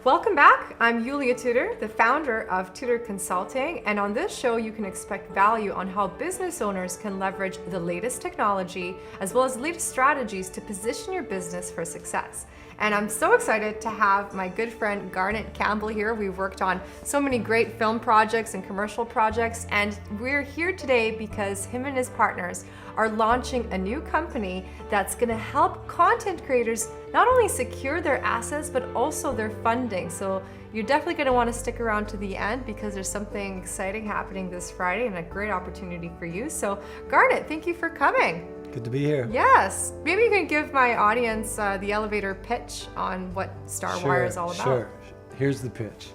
Welcome back. I'm Yulia Tudor, the founder of Tudor Consulting, and on this show you can expect value on how business owners can leverage the latest technology as well as the latest strategies to position your business for success. And I'm so excited to have my good friend Garnet Campbell here. We've worked on so many great film projects and commercial projects, and we're here today because him and his partners are launching a new company that's going to help content creators not only secure their assets but also their funding. So you're definitely going to want to stick around to the end because there's something exciting happening this Friday and a great opportunity for you. So Garnet, thank you for coming. Good to be here. Yes. Maybe you can give my audience the elevator pitch on what Starwire is all about. Sure. Here's the pitch.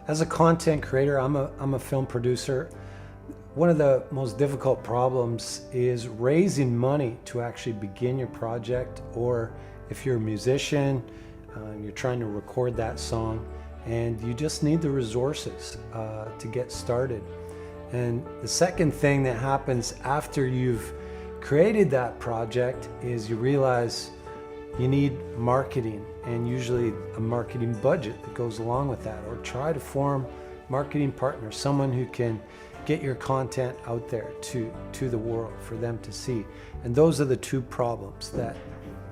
As a content creator, I'm a film producer. One of the most difficult problems is raising money to actually begin your project, or if you're a musician, you're trying to record that song, and you just need the resources to get started. And the second thing that happens after you've created that project is you realize you need marketing, and usually a marketing budget that goes along with that, or try to form marketing partners, someone who can get your content out there to the world for them to see. And those are the two problems that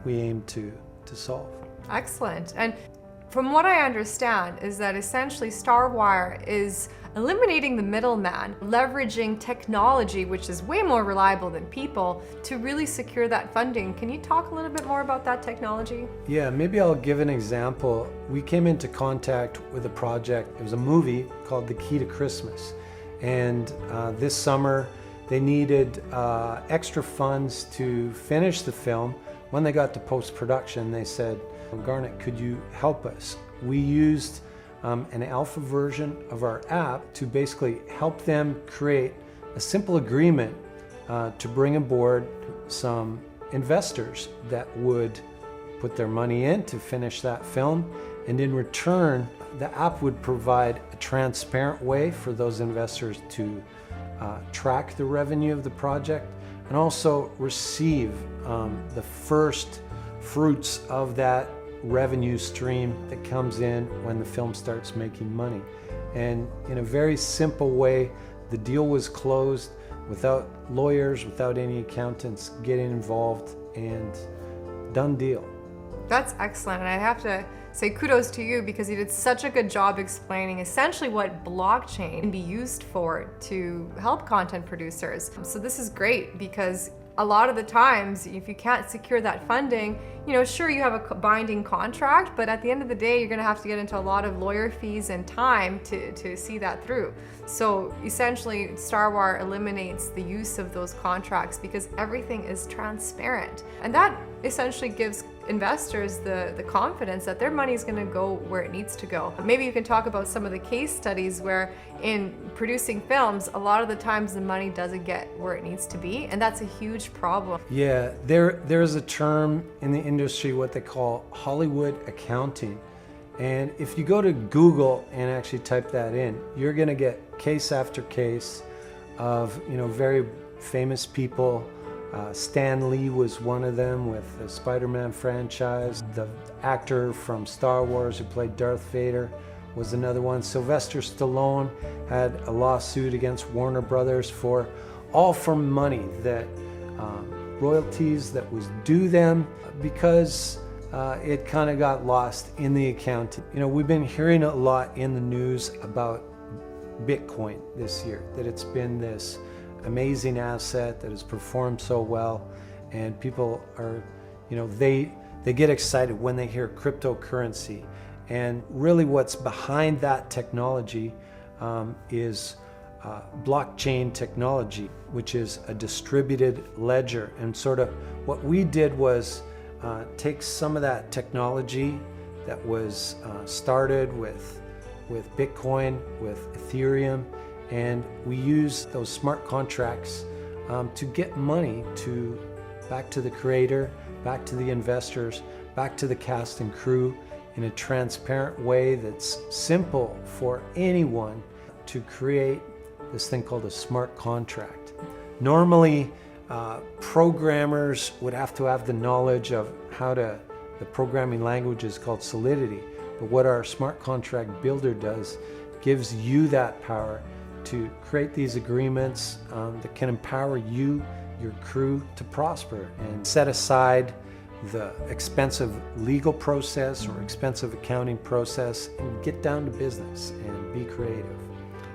we aim to solve. Excellent. And from what I understand is that essentially Starwire is eliminating the middleman, leveraging technology, which is way more reliable than people, to really secure that funding. Can you talk a little bit more about that technology? Yeah, maybe I'll give an example. We came into contact with a project. It was a movie called The Key to Christmas. And this summer they needed extra funds to finish the film. When they got to post-production, they said, Garnet, could you help us? We used an alpha version of our app to basically help them create a simple agreement to bring aboard some investors that would put their money in to finish that film. And in return, the app would provide a transparent way for those investors to track the revenue of the project and also receive the first fruits of that revenue stream that comes in when the film starts making money. And in a very simple way, the deal was closed without lawyers, without any accountants getting involved, and done deal. That's excellent, and I have to say kudos to you because you did such a good job explaining essentially what blockchain can be used for to help content producers. So this is great because a lot of the times, if you can't secure that funding, sure, you have a binding contract, but at the end of the day, you're gonna have to get into a lot of lawyer fees and time to see that through. So essentially, Starwire eliminates the use of those contracts because everything is transparent. And that essentially gives investors the confidence that their money is going to go where it needs to go. Maybe you can talk about some of the case studies where in producing films, a lot of the times the money doesn't get where it needs to be, and that's a huge problem. Yeah, there's a term in the industry, what they call Hollywood accounting. And if you go to Google and actually type that in, you're going to get case after case of very famous people. Stan Lee was one of them with the Spider-Man franchise. The actor from Star Wars who played Darth Vader was another one. Sylvester Stallone had a lawsuit against Warner Brothers for money that royalties that was due them because it kind of got lost in the accounting. We've been hearing a lot in the news about Bitcoin this year, that it's been this amazing asset that has performed so well, and people are, they get excited when they hear cryptocurrency. And really what's behind that technology is blockchain technology, which is a distributed ledger. And sort of what we did was take some of that technology that was started with Bitcoin, with Ethereum, and we use those smart contracts to get money back to the creator, back to the investors, back to the cast and crew in a transparent way that's simple for anyone to create this thing called a smart contract. Normally, programmers would have to have the knowledge of the programming language is called Solidity. But what our smart contract builder does gives you that power to create these agreements that can empower you, your crew, to prosper and set aside the expensive legal process or expensive accounting process and get down to business and be creative.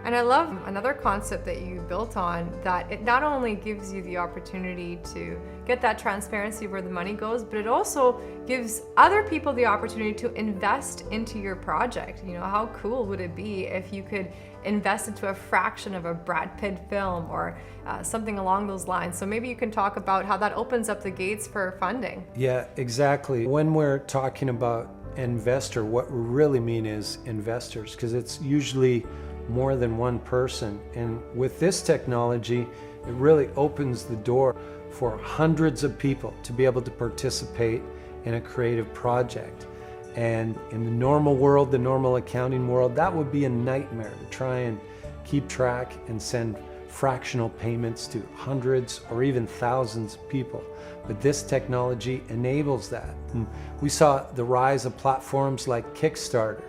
And I love another concept that you built on, that it not only gives you the opportunity to get that transparency where the money goes, but it also gives other people the opportunity to invest into your project. You know, how cool would it be if you could invest into a fraction of a Brad Pitt film or something along those lines? So maybe you can talk about how that opens up the gates for funding. Yeah, exactly. When we're talking about investor, what we really mean is investors, because it's usually more than one person. And with this technology, it really opens the door for hundreds of people to be able to participate in a creative project. And in the normal world, the normal accounting world, that would be a nightmare to try and keep track and send fractional payments to hundreds or even thousands of people. But this technology enables that. And we saw the rise of platforms like Kickstarter,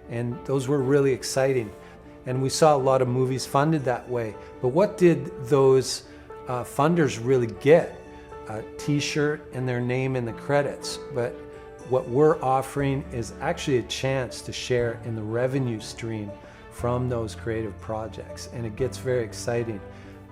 and those were really exciting. And we saw a lot of movies funded that way. But what did those funders really get? A t-shirt and their name in the credits. But what we're offering is actually a chance to share in the revenue stream from those creative projects. And it gets very exciting,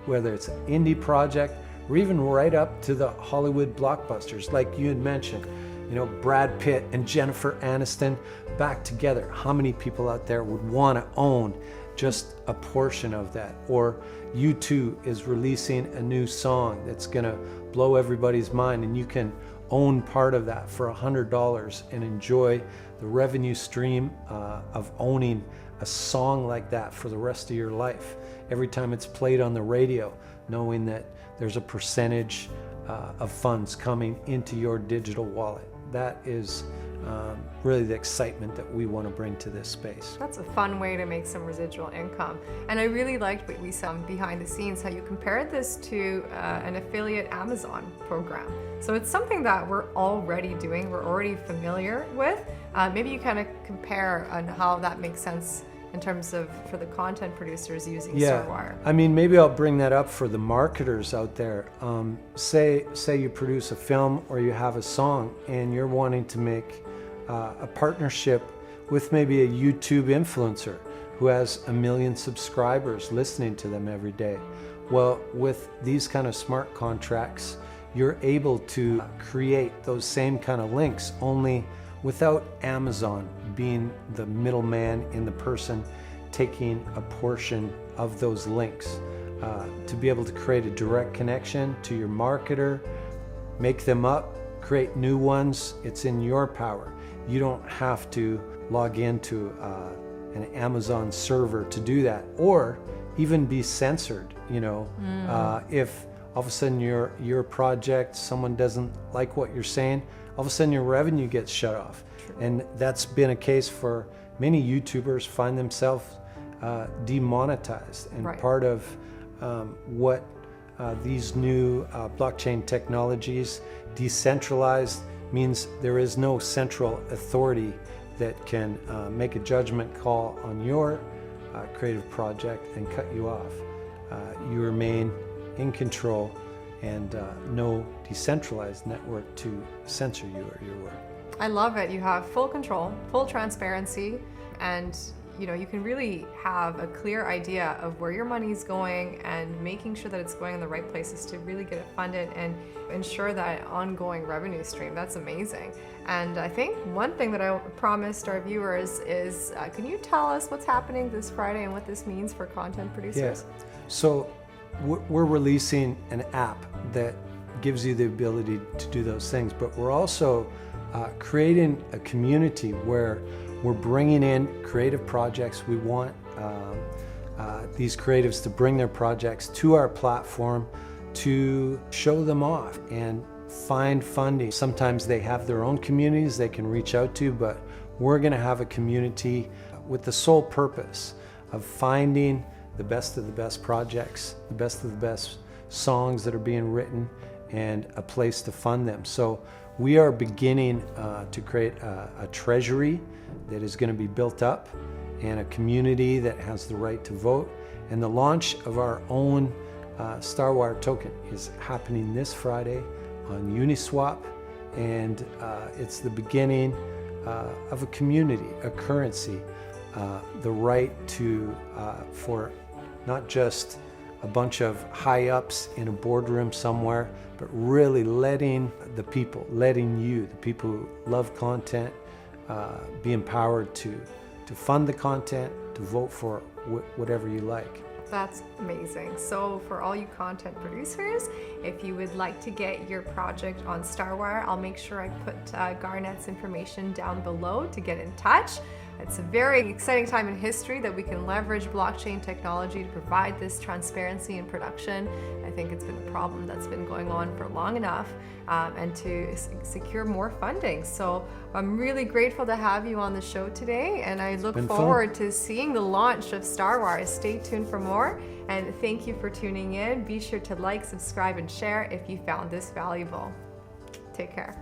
whether it's an indie project or even right up to the Hollywood blockbusters, like you had mentioned. You know, Brad Pitt and Jennifer Aniston back together. How many people out there would want to own just a portion of that? Or U2 is releasing a new song that's gonna blow everybody's mind, and you can own part of that for $100 and enjoy the revenue stream of owning a song like that for the rest of your life. Every time it's played on the radio, knowing that there's a percentage of funds coming into your digital wallet. That is really the excitement that we want to bring to this space. That's a fun way to make some residual income. And I really liked what we saw behind the scenes, how you compared this to an affiliate Amazon program. So it's something that we're already doing, we're already familiar with. Maybe you kind of compare on how that makes sense in terms of for the content producers using Starwire. I mean, maybe I'll bring that up for the marketers out there. Say you produce a film or you have a song and you're wanting to make a partnership with maybe a YouTube influencer who has 1 million subscribers listening to them every day. Well, with these kind of smart contracts, you're able to create those same kind of links, only without Amazon being the middleman in the person taking a portion of those links. To be able to create a direct connection to your marketer, make them up, create new ones, it's in your power. You don't have to log into an Amazon server to do that, or even be censored. You know, if all of a sudden your project, someone doesn't like what you're saying, all of a sudden your revenue gets shut off. True. And that's been a case for many YouTubers find themselves demonetized. And part of what these new blockchain technologies, decentralized, means there is no central authority that can make a judgment call on your creative project and cut you off. You remain in control, and no decentralized network to censor you or your work. I love it. You have full control, full transparency, and you can really have a clear idea of where your money is going and making sure that it's going in the right places to really get it funded and ensure that ongoing revenue stream. That's amazing. And I think one thing that I promised our viewers is, can you tell us what's happening this Friday and what this means for content producers? Yeah. So we're releasing an app that gives you the ability to do those things, but we're also creating a community where we're bringing in creative projects. We want these creatives to bring their projects to our platform to show them off and find funding. Sometimes they have their own communities they can reach out to, but we're going to have a community with the sole purpose of finding the best of the best projects, the best of the best songs that are being written, and a place to fund them. So we are beginning to create a treasury that is going to be built up, and a community that has the right to vote. And the launch of our own Starwire token is happening this Friday on Uniswap, and it's the beginning of a community, a currency, the right to for not just a bunch of high ups in a boardroom somewhere, but really letting the people, letting you, the people who love content, be empowered to fund the content, to vote for whatever you like. That's amazing. So for all you content producers, if you would like to get your project on Starwire, I'll make sure I put Garnet's information down below to get in touch. It's a very exciting time in history that we can leverage blockchain technology to provide this transparency in production. I think it's been a problem that's been going on for long enough, and to secure more funding. So I'm really grateful to have you on the show today, and I look forward to seeing the launch of Starwire. Stay tuned for more, and thank you for tuning in. Be sure to like, subscribe, and share if you found this valuable. Take care.